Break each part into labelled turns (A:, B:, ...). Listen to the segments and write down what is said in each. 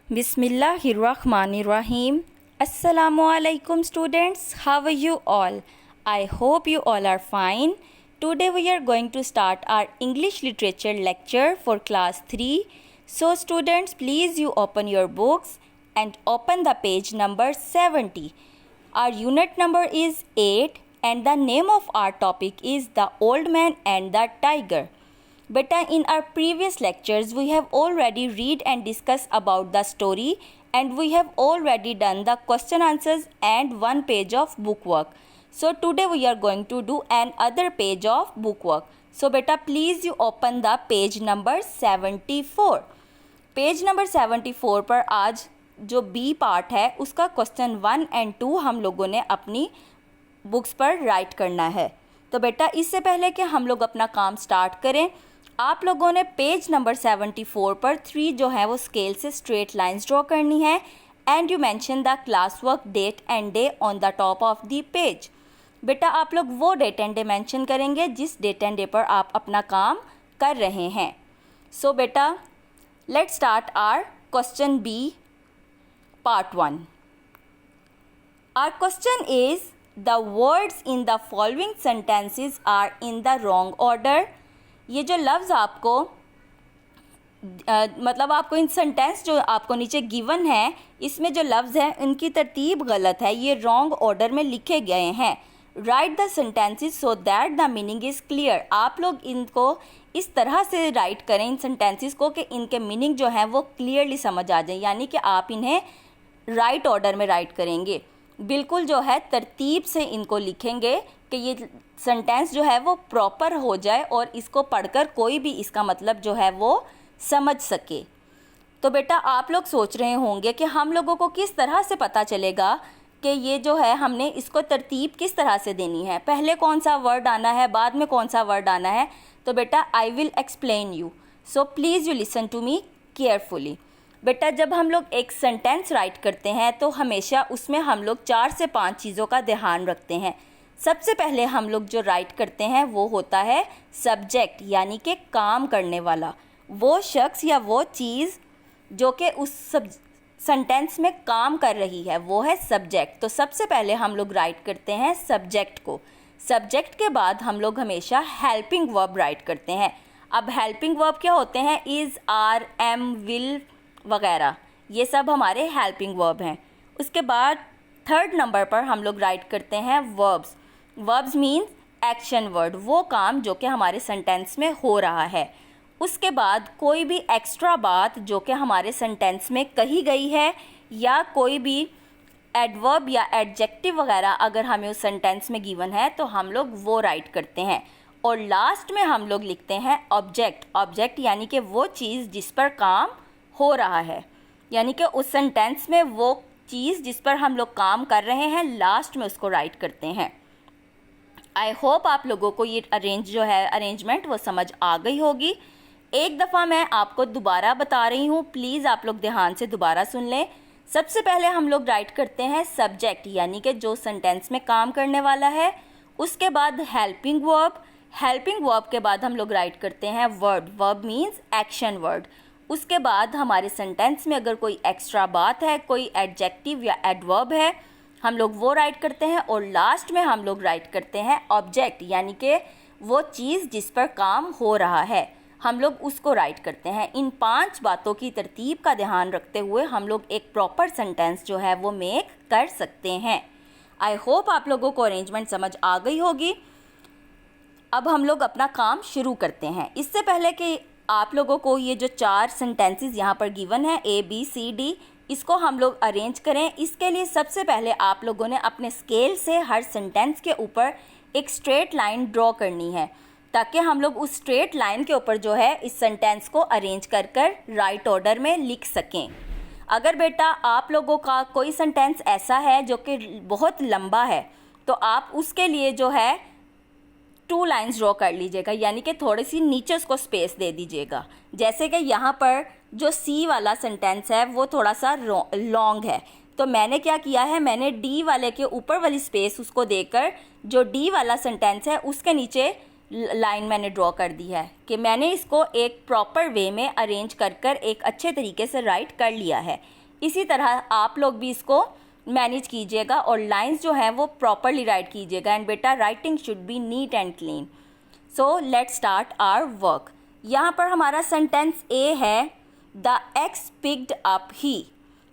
A: Bismillahirrahmanirrahim. Assalamu alaikum students. How are you all? I hope you all are fine. Today we are going to start our English literature lecture for class 3. So students, please you open your books and open the page number 70. Our unit number is 8 and the name of our topic is The Old Man and the Tiger. Beta, in our previous lectures, we have already read and discussed about the story and we have already done the question answers and one page of book work. So today we are going to do another page of book work. So beta, please you open the page number 74. Page number 74 पर आज जो B part है उसका question 1 and 2 हम लोगों ने अपनी books पर राइट करना है. तो बेटा इससे पहले कि हम लोग अपना काम स्टार्ट करें, आप लोगों ने पेज नंबर 74 पर 3 जो है वो स्केल से स्ट्रेट लाइंस ड्रॉ करनी है and you mention the class work date and day on the top of the page. बेटा आप लोग वो डेट एंड डे मेंशन करेंगे जिस डेट एंड डे पर आप अपना काम कर रहे हैं. सो बेटा let's start our question B part 1. Our question is the words in the following sentences are in the wrong order. ये जो लफ्ज़ आपको मतलब आपको इन सेंटेंस जो आपको नीचे गिवन है इसमें जो लफ्ज़ है इनकी तरतीब गलत है, ये रॉन्ग ऑर्डर में लिखे गए हैं. Right the sentences so that the meaning is clear. आप लोग इनको इस तरह से राइट करें इन सेंटेंसेस को कि इनके मीनिंग जो है वो क्लियरली समझ आ जाए, यानी कि आप इन्हें राइट ऑर्डर में राइट करेंगे, बिल्कुल जो है तरतीब से इनको लिखेंगे कि ये सेंटेंस जो है वो प्रॉपर हो जाए और इसको पढ़कर कोई भी इसका मतलब जो है वो समझ सके. तो बेटा आप लोग सोच रहे होंगे कि हम लोगों को किस तरह से पता चलेगा कि ये जो है हमने इसको तरतीब किस तरह से देनी है, पहले कौन सा वर्ड आना है बाद में कौन सा वर्ड आना है. तो बेटा I will explain you, so please you listen to me carefully. बेटा जब हम लोग एक सेंटेंस राइट करते हैं तो हमेशा उसमें हम लोग 4 से 5 चीज़ों का ध्यान रखते हैं. सबसे पहले हम लोग जो राइट करते हैं वो होता है सब्जेक्ट, यानी कि काम करने वाला, वो शख्स या वो चीज़ जो कि उस सेंटेंस में काम कर रही है वो है सब्जेक्ट. तो सबसे पहले हम लोग राइट करते हैं सब्जेक्ट को. सब्जेक्ट के बाद हम लोग हमेशा हेल्पिंग वर्ब राइट करते हैं. अब हेल्पिंग वर्ब क्या होते हैं, इज़, आर, एम, विल वगैरह, ये सब हमारे हेल्पिंग वर्ब हैं. उसके बाद थर्ड नंबर पर हम लोग राइट करते हैं verbs. Verbs means action word, वो काम जो कि हमारे सेंटेंस में हो रहा है. उसके बाद कोई भी एक्स्ट्रा बात जो कि हमारे सेंटेंस में कही गई है या कोई भी एडवर्ब या एडजेक्टिव वगैरह अगर हमें उस सेंटेंस में गिवन है तो हम लोग वो राइट करते हैं. और लास्ट में हम लोग लिखते हैं ऑब्जेक्ट. ऑब्जेक्ट यानी कि वो चीज़ जिस पर काम हो रहा है, यानी कि उस सेंटेंस में वो चीज़ जिस पर हम लोग काम कर रहे हैं लास्ट में उसको राइट करते हैं. आई होप आप लोगों को ये अरेंजमेंट वो समझ आ गई होगी. एक दफ़ा मैं आपको दोबारा बता रही हूँ, प्लीज़ आप लोग ध्यान से दोबारा सुन लें. सबसे पहले हम लोग राइट करते हैं सब्जेक्ट, यानी कि जो सेंटेंस में काम करने वाला है. उसके बाद हेल्पिंग वर्ब. हेल्पिंग वर्ब के बाद हम लोग राइट करते हैं word. Verb means action word. उसके बाद हमारे सेंटेंस में अगर कोई एक्स्ट्रा बात है, कोई एडजेक्टिव या एडवर्ब है, हम लोग वो राइट करते हैं. और लास्ट में हम लोग राइट करते हैं ऑब्जेक्ट, यानी कि वो चीज़ जिस पर काम हो रहा है हम लोग उसको राइट करते हैं. इन 5 बातों की तरतीब का ध्यान रखते हुए हम लोग एक प्रॉपर सेंटेंस जो है वो मेक कर सकते हैं. आई होप आप लोगों को अरेंजमेंट समझ आ गई होगी. अब हम लोग अपना काम शुरू करते हैं. इससे पहले कि आप लोगों को ये जो 4 सेंटेंसेस यहाँ पर गिवन है A, B, C, D, इसको हम लोग अरेंज करें. इसके लिए सबसे पहले आप लोगों ने अपने स्केल से हर सेंटेंस के ऊपर एक स्ट्रेट लाइन ड्रॉ करनी है ताकि हम लोग उस स्ट्रेट लाइन के ऊपर जो है इस सेंटेंस को अरेंज कर कर राइट ऑर्डर में लिख सकें. अगर बेटा आप लोगों का कोई सेंटेंस ऐसा है जो कि बहुत लंबा है तो आप उसके लिए जो है 2 लाइन्स ड्रॉ कर लीजिएगा, यानी कि थोड़ी सी नीचे उसको स्पेस दे दीजिएगा. जैसे कि यहाँ पर जो सी वाला सेंटेंस है वो थोड़ा सा लॉन्ग है, तो मैंने क्या किया है, मैंने डी वाले के ऊपर वाली स्पेस उसको देकर जो डी वाला सेंटेंस है उसके नीचे लाइन मैंने ड्रॉ कर दी है कि मैंने इसको एक प्रॉपर वे में अरेंज कर कर एक अच्छे तरीके से राइट कर लिया है। इसी तरह आप लोग भी इसको मैनेज कीजिएगा और लाइंस जो हैं वो प्रॉपरली राइट कीजिएगा। एंड बेटा writing should be neat and clean. So let's start our work. यहाँ पर हमारा सेंटेंस ए है, द एक्स पिक्ड अप ही।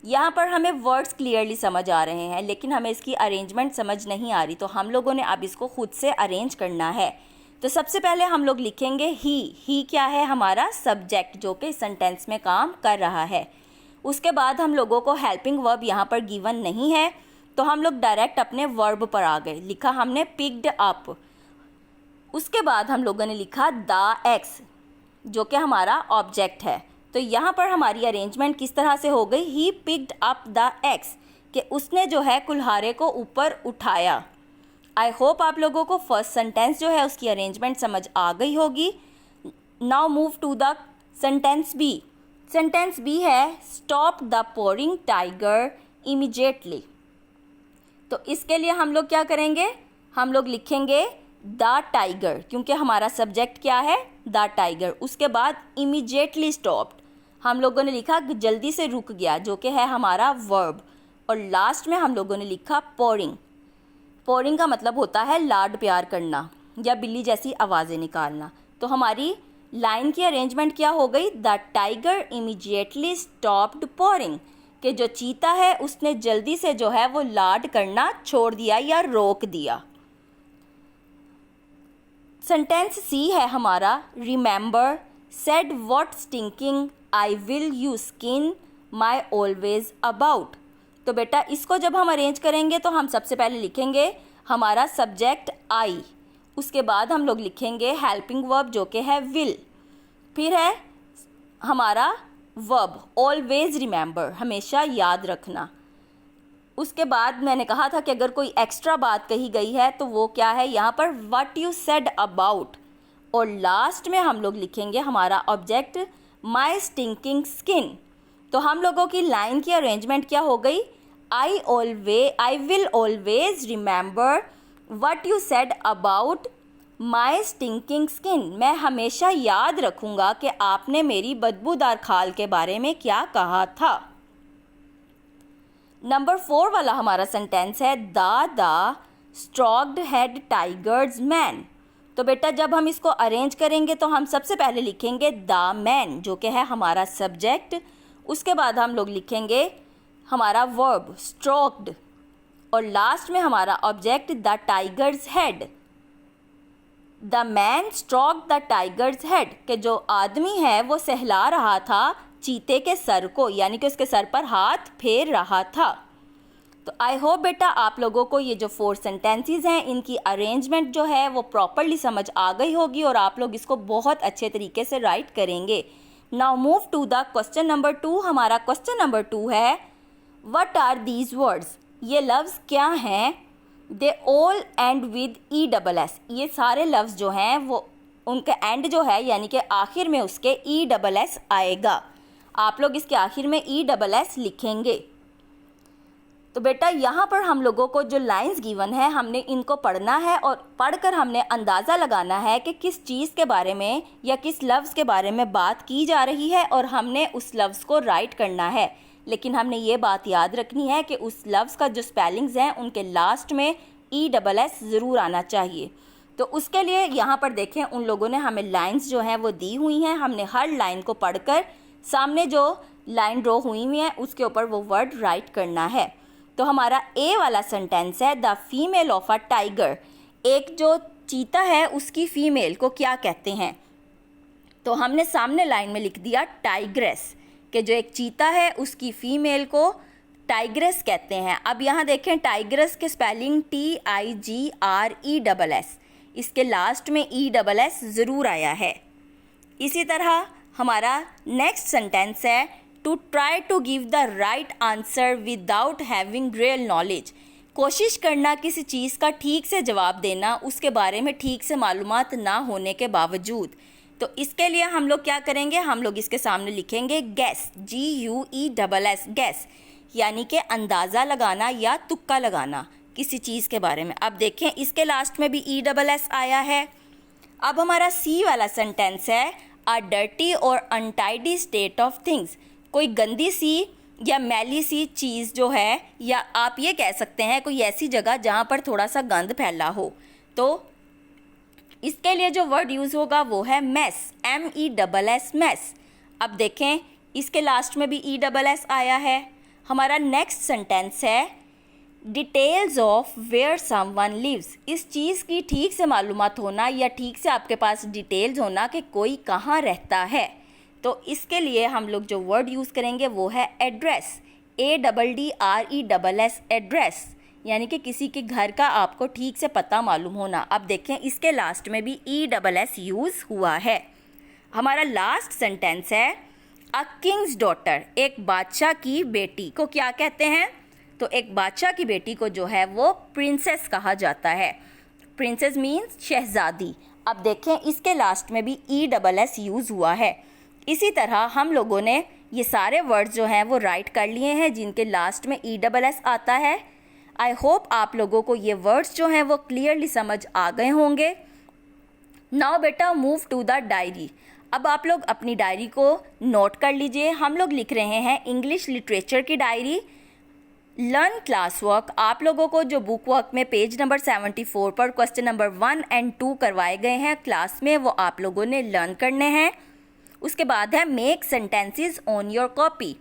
A: यहाँ पर हमें वर्ड्स क्लियरली समझ आ रहे हैं, लेकिन हमें इसकी अरेंजमेंट समझ नहीं आ रही, तो हम लोगों ने अब इसको खुद से अरेंज करना है। तो सबसे पहले हम लोग लिखेंगे ही क्या है? हमारा सब्जेक्ट जो कि सेंटेंस में काम कर रहा है। उसके बाद हम लोगों को हेल्पिंग वर्ब यहाँ पर गिवन नहीं है, तो हम लोग डायरेक्ट अपने वर्ब पर आ गए। लिखा हमने पिक्ड अप। उसके बाद हम लोगों ने लिखा द एक्स जो कि हमारा ऑब्जेक्ट है। तो यहाँ पर हमारी अरेंजमेंट किस तरह से हो गई? He picked up the x, कि उसने जो है कुल्हारे को ऊपर उठाया। आई होप आप लोगों को फर्स्ट सेंटेंस जो है उसकी अरेंजमेंट समझ आ गई होगी। Now move to the sentence B. Sentence B है, stop the pouring tiger immediately. तो इसके लिए हम लोग क्या करेंगे? हम लोग लिखेंगे द टाइगर, क्योंकि हमारा सब्जेक्ट क्या है? The tiger. उसके बाद इमीडिएटली स्टॉप्ड, हम लोगों ने लिखा जल्दी से रुक गया, जो कि है हमारा वर्ब। और लास्ट में हम लोगों ने लिखा पोरिंग। पोरिंग का मतलब होता है लाड प्यार करना या बिल्ली जैसी आवाज़ें निकालना। तो हमारी लाइन की अरेंजमेंट क्या हो गई? The tiger immediately stopped pouring, कि जो चीता है उसने जल्दी से जो है वो लाड करना छोड़ दिया या रोक दिया। सेंटेंस सी है हमारा, remember said what stinking I will you skin my always about. तो बेटा इसको जब हम अरेंज करेंगे तो हम सबसे पहले लिखेंगे हमारा सब्जेक्ट आई। उसके बाद हम लोग लिखेंगे हेल्पिंग वर्ब जो कि है विल। फिर है हमारा वर्ब ऑलवेज रिमेंबर, हमेशा याद रखना। उसके बाद मैंने कहा था कि अगर कोई एक्स्ट्रा बात कही गई है तो वो क्या है? यहाँ पर व्हाट यू सेड अबाउट। और लास्ट में हम लोग लिखेंगे हमारा ऑब्जेक्ट माई स्टिंकिंग स्किन। तो हम लोगों की लाइन की अरेंजमेंट क्या हो गई? I will always remember what you said about my stinking skin. मैं हमेशा याद रखूँगा कि आपने मेरी बदबूदार खाल के बारे में क्या कहा था। नंबर 4 वाला हमारा सेंटेंस है, द स्ट्रॉक्ड हेड टाइगर्स मैन। तो बेटा जब हम इसको अरेंज करेंगे तो हम सबसे पहले लिखेंगे द मैन जो कि है हमारा सब्जेक्ट। उसके बाद हम लोग लिखेंगे हमारा वर्ब स्ट्रोक्ड और लास्ट में हमारा object the tigers head. The man stroke the tigers head, कि जो आदमी है वो सहला रहा था चीते के सर को, यानी कि उसके सर पर हाथ फेर रहा था। तो आई होप बेटा आप लोगों को ये जो 4 सेंटेंसेस हैं इनकी अरेंजमेंट जो है वो प्रॉपरली समझ आ गई होगी और आप लोग इसको बहुत अच्छे तरीके से राइट करेंगे। Now move to the question number 2। हमारा क्वेश्चन नंबर 2 है, व्हाट आर दीज वर्ड्स? ये लफ्ज़ क्या हैं? They all and with ESS। ये सारे लफ्ज़ जो हैं वो उनका एंड जो है यानी कि आखिर में उसके ESS आएगा। आप लोग इसके आखिर में ESS लिखेंगे। तो बेटा यहाँ पर हम लोगों को जो लाइंस गिवन है हमने इनको पढ़ना है और पढ़कर हमने अंदाज़ा लगाना है कि किस चीज़ के बारे में या किस लफ्ज़ के बारे में बात की जा रही है और हमने उस लफ्ज़ को राइट करना है। लेकिन हमने ये बात याद रखनी है कि उस लफ्ज़ का जो स्पेलिंग्स हैं उनके लास्ट में ESS ज़रूर आना चाहिए। तो उसके लिए यहाँ पर देखें उन लोगों ने हमें लाइंस जो हैं वो दी हुई हैं। हमने हर लाइन को पढ़कर सामने जो लाइन ड्रॉ हुई हुई है उसके ऊपर वो वर्ड राइट करना है। तो हमारा ए वाला सेंटेंस है, the female of a tiger. एक जो चीता है उसकी फीमेल को क्या कहते हैं? तो हमने सामने लाइन में लिख दिया टाइग्रेस, कि जो एक चीता है उसकी फीमेल को टाइग्रेस कहते हैं। अब यहाँ देखें टाइग्रेस के स्पेलिंग TIGRESS, इसके लास्ट में ESS ज़रूर आया है। इसी तरह हमारा नेक्स्ट सेंटेंस है, to try to give the right answer without having real knowledge. कोशिश करना किसी चीज़ का ठीक से जवाब देना उसके बारे में ठीक से मालूमात ना होने के बावजूद। तो इसके लिए हम लोग क्या करेंगे? हम लोग इसके सामने लिखेंगे गैस, GUESS, गैस, यानी कि अंदाज़ा लगाना या तुक्का लगाना किसी चीज़ के बारे में। अब देखें इसके लास्ट में भी ESS आया है। अब हमारा सी वाला सेंटेंस है अ डर्टी और अनटाइडी स्टेट ऑफ थिंग्स। कोई गंदी सी या मैली सी चीज़ जो है, या आप ये कह सकते हैं कोई ऐसी जगह जहाँ पर थोड़ा सा गंद फैला हो। तो इसके लिए जो वर्ड यूज़ होगा वो है मैस, MESS मैस। अब देखें इसके लास्ट में भी ESS आया है। हमारा नेक्स्ट सेंटेंस है details of where someone lives. इस चीज़ की ठीक से मालूमात होना या ठीक से आपके पास डिटेल्स होना कि कोई कहाँ रहता है। तो इसके लिए हम लोग जो वर्ड यूज़ करेंगे वो है एड्रेस, ADDRESS एड्रेस, यानी कि किसी के घर का आपको ठीक से पता मालूम होना। अब देखें इसके लास्ट में भी ESS यूज़ हुआ है। हमारा लास्ट सेंटेंस है अ किंग्स डॉटर, एक बादशाह की बेटी को क्या कहते हैं? तो एक बादशाह की बेटी को जो है वो प्रिंसेस कहा जाता है। प्रिंसेस मीन्स शहजादी। अब देखें इसके लास्ट में भी ESS यूज़ हुआ है। इसी तरह हम लोगों ने ये सारे वर्ड्स जो हैं वो राइट कर लिए हैं जिनके लास्ट में ESS आता है। आई होप आप लोगों को ये वर्ड्स जो हैं वो क्लियरली समझ आ गए होंगे। नाउ बेटा मूव टू द डायरी। अब आप लोग अपनी डायरी को नोट कर लीजिए। हम लोग लिख रहे हैं इंग्लिश लिटरेचर की डायरी। लर्न क्लास वर्क, आप लोगों को जो बुक वर्क में पेज नंबर 74 पर क्वेश्चन नंबर 1 और 2 करवाए गए हैं क्लास में, वो आप लोगों ने लर्न करने हैं। उसके बाद है make sentences on your copy,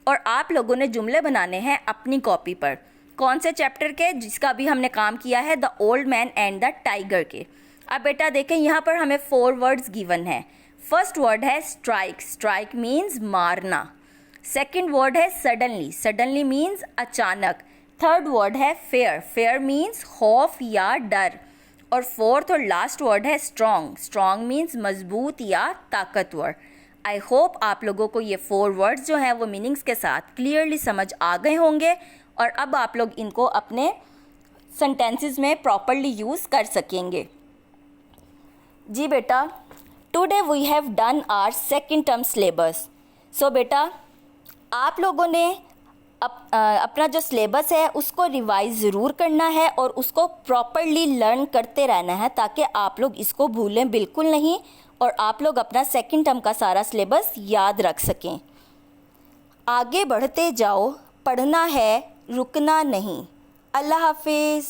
A: और आप लोगों ने जुमले बनाने हैं अपनी कॉपी पर। कौन से चैप्टर के? जिसका भी हमने काम किया है the old man and the tiger के। अब बेटा देखें यहाँ पर हमें 4 वर्ड्स गिवन है। फर्स्ट वर्ड है स्ट्राइक, स्ट्राइक मीन्स मारना। सेकंड वर्ड है सडनली, सडनली मीन्स अचानक। थर्ड वर्ड है फेयर, फेयर मीन्स खौफ या डर। और फोर्थ और लास्ट वर्ड है स्ट्रॉन्ग, स्ट्रॉन्ग मीन्स मजबूत या ताकतवर। आई होप आप लोगों को ये 4 वर्ड्स जो हैं वो मीनिंग्स के साथ क्लियरली समझ आ गए होंगे, और अब आप लोग इनको अपने सेंटेंसेस में प्रॉपरली यूज़ कर सकेंगे। जी बेटा, today we have done our second term syllabus. So बेटा आप लोगों ने अपना जो सिलेबस है उसको रिवाइज ज़रूर करना है और उसको प्रॉपरली लर्न करते रहना है, ताकि आप लोग इसको भूलें बिल्कुल नहीं और आप लोग अपना सेकेंड टर्म का सारा सिलेबस याद रख सकें। आगे बढ़ते जाओ, पढ़ना है रुकना नहीं। अल्लाह हाफिज़।